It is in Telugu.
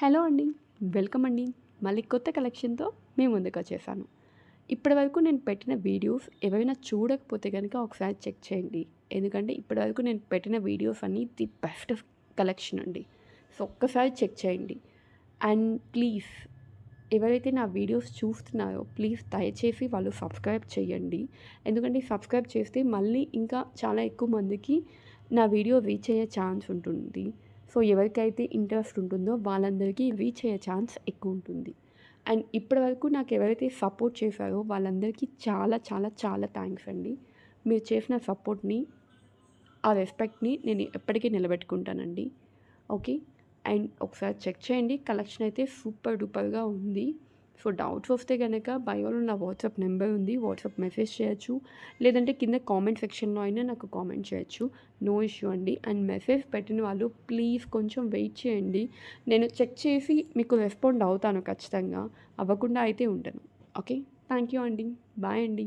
హలో అండి. వెల్కమ్ అండి. మళ్ళీ కొత్త కలెక్షన్‌తో మీ ముందుకొచ్చేసాను. ఇప్పటివరకు నేను పెట్టిన వీడియోస్ ఎవరైనా చూడకపోతే గనక ఒకసారి చెక్ చేయండి. ఎందుకంటే ఇప్పటివరకు నేను పెట్టిన వీడియోస్ అన్నీ ది బెస్ట్ కలెక్షన్ అండి. సో, ఒక్కసారి చెక్ చేయండి. అండ్ ప్లీజ్ ఎవరైతే నా వీడియోస్ చూస్తున్నారో ప్లీజ్ దయచేసి వాళ్ళు సబ్స్క్రైబ్ చేయండి. ఎందుకంటే సబ్స్క్రైబ్ చేస్తే మళ్ళీ ఇంకా చాలా ఎక్కువ మందికి నా వీడియో రీచ్ అయ్యే ఛాన్స్ ఉంటుంది. సో, ఎవరికైతే ఇంట్రెస్ట్ ఉంటుందో వాళ్ళందరికీ రీచ్ అయ్యే ఛాన్స్ ఎక్కువ ఉంటుంది. అండ్ ఇప్పటివరకు నాకు ఎవరైతే సపోర్ట్ చేశారో వాళ్ళందరికీ చాలా చాలా చాలా థ్యాంక్స్ అండి. మీరు చేసిన సపోర్ట్‌ని, ఆ రెస్పెక్ట్‌ని నేను ఎప్పటికీ నిలబెట్టుకుంటానండి. ఓకే. అండ్ ఒకసారి చెక్ చేయండి. కలెక్షన్ అయితే సూపర్ డూపర్‌గా ఉంది. సో, డౌట్స్ వస్తే గనక బయోలో నా వాట్సాప్ నెంబర్ ఉంది. వాట్సాప్ మెసేజ్ చేయొచ్చు. లేదంటే కింద కామెంట్ సెక్షన్‌లో అయినా నాకు కామెంట్ చేయొచ్చు. నో ఇష్యూ అండి. అండ్ మెసేజ్ పెట్టిన వాళ్ళు ప్లీజ్ కొంచెం వెయిట్ చేయండి. నేను చెక్ చేసి మీకు రెస్పాండ్ అవుతాను ఖచ్చితంగా. అవ్వకుండా అయితే ఉండను. ఓకే. థ్యాంక్ యూ అండి. బాయ్ అండి.